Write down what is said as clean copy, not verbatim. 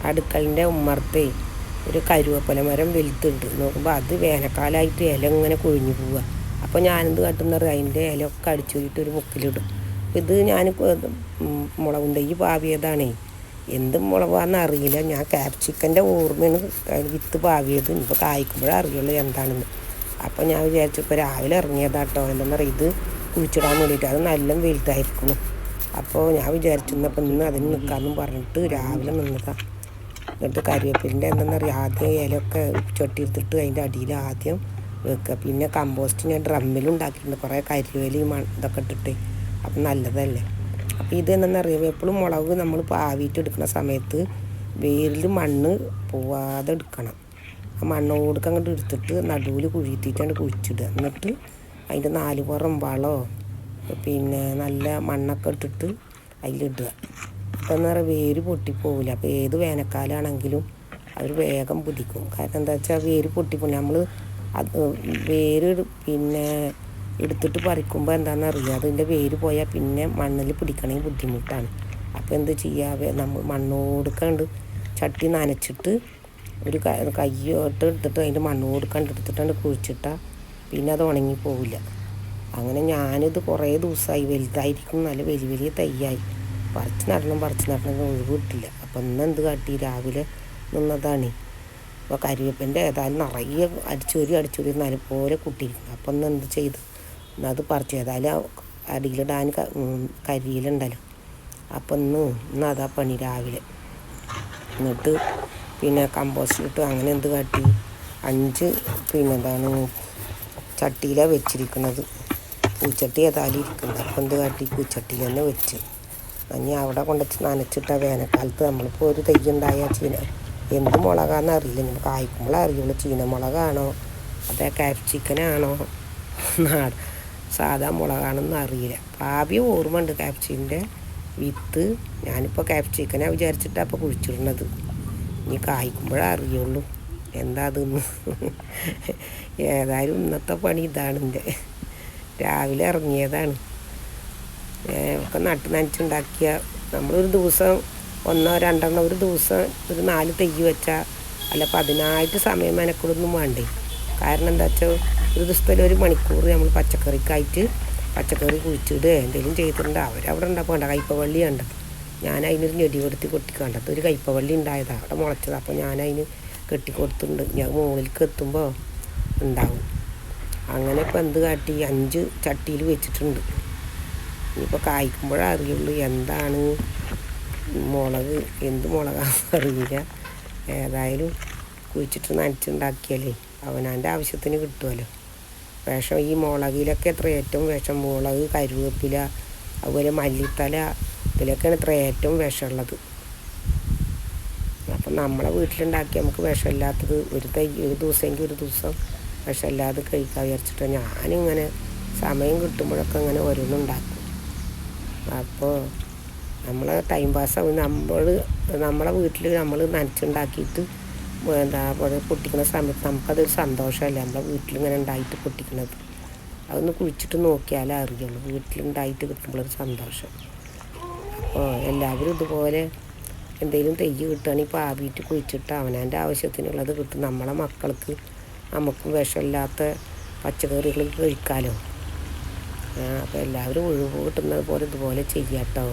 അടുക്കളൻ്റെ ഉമ്മറത്തെ ഒരു കരുവേപ്പില മരം വലുതുണ്ട്. നോക്കുമ്പോൾ അത് വേനൽക്കാലമായിട്ട് ഇല ഇങ്ങനെ കൊഴിഞ്ഞു പോവുക. അപ്പോൾ ഞാനെന്ത് കാട്ടുന്നത്, അതിൻ്റെ ഇലയൊക്കെ അടിച്ചൂരിയിട്ട് ഒരു മുക്കിലിടും. ഇത് ഞാൻ മുളകും തൈ പാവിയതാണേ. എന്ത് മുളകാണെന്ന് അറിയില്ല. ഞാൻ ക്യാപ്സിക്കൻ്റെ ഓർമ്മയാണ് വിത്ത് പാവിയത്. ഇപ്പോൾ കായ്ക്കുമ്പോഴേ അറിയുള്ളൂ എന്താണെന്ന്. അപ്പോൾ ഞാൻ വിചാരിച്ചു ഇപ്പോൾ രാവിലെ ഇറങ്ങിയതാട്ടോ. എന്താണെന്ന് പറയുക, ഇത് കുഴിച്ചിടാൻ വേണ്ടിയിട്ട്. അത് നല്ല വലുതായിരിക്കണം. അപ്പോൾ ഞാൻ വിചാരിച്ചിരുന്നപ്പോൾ ഇന്ന് അതിന് നിൽക്കാമെന്നും പറഞ്ഞിട്ട് രാവിലെ നിന്നതാണ്. എന്നിട്ട് കരിവേപ്പിലിൻ്റെ എന്താണെന്നറിയാം, ആദ്യം ഇലയൊക്കെ ചട്ടി എടുത്തിട്ട് അതിൻ്റെ അടിയിൽ ആദ്യം വെക്കുക. പിന്നെ കമ്പോസ്റ്റ് ഞാൻ ഡ്രമ്മിലുണ്ടാക്കിയിട്ടുണ്ട്, കുറേ കരിവേലയും ഇതൊക്കെ ഇട്ടിട്ട്. അപ്പം നല്ലതല്ലേ. അപ്പോൾ ഇത് എന്താണെന്നറിയാം, എപ്പോഴും മുളക് നമ്മൾ പാവിയിട്ട് എടുക്കുന്ന സമയത്ത് വേരിൽ മണ്ണ് പോവാതെ എടുക്കണം. ആ മണ്ണോടൊക്കെ അങ്ങോട്ട് എടുത്തിട്ട് നടുവിൽ കുഴിത്തിട്ടാണ് കുഴിച്ചിടുക. എന്നിട്ട് അതിൻ്റെ 4 പുറം വളമോ പിന്നെ നല്ല മണ്ണൊക്കെ ഇട്ടിട്ട് അതിലിടുക. അപ്പോൾ എന്താ പറയുക, വേര് പൊട്ടിപ്പോവില്ല. അപ്പോൾ ഏത് വേനൽക്കാലമാണെങ്കിലും അവർ വേഗം പിടിക്കും. കാരണം എന്താ വെച്ചാൽ വേര് പൊട്ടിപ്പോയില്ല. നമ്മൾ അത് വേര് പിന്നെ എടുത്തിട്ട് പറിക്കുമ്പോൾ എന്താണെന്നറിയുക, അതിൻ്റെ വേര് പോയാൽ പിന്നെ മണ്ണിൽ പിടിക്കണമെങ്കിൽ ബുദ്ധിമുട്ടാണ്. അപ്പോൾ എന്ത് ചെയ്യുക, നമ്മൾ മണ്ണോടുക്കണ്ട് ചട്ടി നനച്ചിട്ട് ഒരു കയ്യോട്ട് എടുത്തിട്ട് അതിൻ്റെ മണ്ണോടുക്കണ്ട് എടുത്തിട്ടാണ് കുഴിച്ചിട്ടാൽ പിന്നെ അത് ഉണങ്ങിപ്പോവില്ല. അങ്ങനെ ഞാനിത് കുറേ ദിവസമായി, വലുതായിരിക്കും, നല്ല വലിയ വലിയ തൈയായി. പറിച്ച് നടണം ഒഴിവ് കിട്ടില്ല. അപ്പം ഇന്ന് എന്ത് കാട്ടി, രാവിലെ നിന്നതാണ്. അപ്പോൾ കരിവേപ്പിൻ്റെ ഏതായാലും നിറയെ അടിച്ചൂരി നല്ലപോലെ കുട്ടിയിരിക്കും. അപ്പം ഇന്ന് എന്ത് ചെയ്തു, അത് പറിച്ച് ഏതായാലും അടിയിലിടാൻ കരിയിലുണ്ടല്ലോ. അപ്പം ഇന്ന് അതാ പണി രാവിലെ. എന്നിട്ട് പിന്നെ കമ്പോസ്റ്റിലിട്ട് അങ്ങനെ എന്ത് കാട്ടി, 5 എന്താണ് ചട്ടിയിലാണ് വെച്ചിരിക്കുന്നത്. പൂച്ചട്ടി ഏതായാലും ഇരിക്കുന്നത്. അപ്പം എന്ത് കാട്ടി, പൂച്ചട്ടിയിൽ തന്നെ വെച്ച് ഇനി അവിടെ കൊണ്ടുവച്ച് നനച്ചിട്ട വേനൽക്കാലത്ത് നമ്മളിപ്പോൾ ഒരു തൈ ഉണ്ടായാൽ എന്ത് മുളകാണെന്ന് അറിയില്ല. നമ്മൾ കായ്ക്കുമ്പോഴേ അറിയുള്ളൂ ചീന മുളകാണോ അതേ ക്യാപ്സിക്കനാണോ സാധാ മുളകാണെന്ന് അറിയില്ല. ഭാവി ഓർമ്മ ഉണ്ട് ക്യാപ്സിക്കൻ്റെ വിത്ത്. ഞാനിപ്പോൾ ക്യാപ്സിക്കനാണ് വിചാരിച്ചിട്ടാണ് അപ്പോൾ കുഴിച്ചിടുന്നത്. ഇനി കായ്ക്കുമ്പോഴേ അറിയുള്ളൂ എന്താ അതെന്ന്. ഏതായാലും ഇന്നത്തെ പണി ഇതാണ്. എൻ്റെ രാവിലെ ഇറങ്ങിയതാണ്. ഒക്കെ നനച്ചുണ്ടാക്കിയ നമ്മളൊരു ദിവസം 1 or 2 ഒരു ദിവസം ഒരു 4 തൈ വെച്ചാൽ അല്ല, അപ്പോൾ അതിനായിട്ട് സമയം മെനക്കൊടൊന്നും വേണ്ടേ. കാരണം എന്താ വെച്ചാൽ ഒരു ദിവസത്തിൽ 1 മണിക്കൂർ നമ്മൾ പച്ചക്കറി കുഴിച്ചിടുക എന്തെങ്കിലും ചെയ്തിട്ടുണ്ട്. അവരവിടെ ഉണ്ടാക്കേണ്ട കയ്പവള്ളി ഉണ്ട്. ഞാൻ അതിനൊരു ഞെടി കൊടുത്തി കൊട്ടിക്കണ്ടത്. ഒരു കയ്പവള്ളി ഉണ്ടായതാണ്, അവിടെ മുളച്ചത്. അപ്പോൾ ഞാനതിന് കെട്ടിക്കൊടുത്തിട്ടുണ്ട്. ഞാൻ മുകളിലേക്ക് എത്തുമ്പോൾ ഉണ്ടാവും. അങ്ങനെ ഇപ്പോൾ എന്ത് കാട്ടി, 5 ചട്ടിയിൽ വെച്ചിട്ടുണ്ട്. ഇനിയിപ്പോൾ കായ്ക്കുമ്പോഴേ അറിയുള്ളൂ എന്താണ് മുളക്, എന്ത് മുളകാണെന്ന് അറിയില്ല. ഏതായാലും കുഴിച്ചിട്ട് നനച്ചുണ്ടാക്കിയാലേ അവനവൻ്റെ ആവശ്യത്തിന് കിട്ടുമല്ലോ. വിഷം ഈ മുളകിലൊക്കെ എത്ര ഏറ്റവും വിഷം, മുളക്, കരുവേപ്പില, അതുപോലെ മല്ലിത്തല, ഇതിലൊക്കെയാണ് എത്ര ഏറ്റവും വിഷമുള്ളത്. അപ്പം നമ്മളെ വീട്ടിലുണ്ടാക്കി നമുക്ക് വിഷമില്ലാത്തത് ഒരു ദിവസമെങ്കിൽ ഒരു ദിവസം വിഷമില്ലാതെ കഴിക്കാൻ വിചാരിച്ചിട്ട് ഞാനിങ്ങനെ സമയം കിട്ടുമ്പോഴൊക്കെ ഇങ്ങനെ ഓരോന്നുണ്ടാക്കും. അപ്പോൾ നമ്മളെ ടൈം പാസ്സാവും. നമ്മളെ വീട്ടിൽ നമ്മൾ നനച്ചുണ്ടാക്കിയിട്ട് പൊട്ടിക്കുന്ന സമയത്ത് നമുക്കതൊരു സന്തോഷമല്ലേ, നമ്മളെ വീട്ടിലിങ്ങനെ ഉണ്ടായിട്ട് പൊട്ടിക്കുന്നത്. അതൊന്ന് കുഴിച്ചിട്ട് നോക്കിയാലേ അറിയുള്ളൂ വീട്ടിലുണ്ടായിട്ട് കിട്ടുമ്പോഴൊരു സന്തോഷം. അപ്പോൾ എല്ലാവരും ഇതുപോലെ എന്തെങ്കിലും തൈ കിട്ടുകയാണെങ്കിൽ പാവിയിട്ട് കുഴിച്ചിട്ട് അവനവൻ്റെ ആവശ്യത്തിനുള്ളത് കിട്ടും. നമ്മളെ മക്കൾക്ക് നമുക്കും വിഷമില്ലാത്ത പച്ചക്കറികൾ കഴിക്കാമല്ലോ. അപ്പോൾ എല്ലാവരും ഒഴിവ് കിട്ടുന്നത് പോലെ ഇതുപോലെ ചെയ്യാം കേട്ടോ.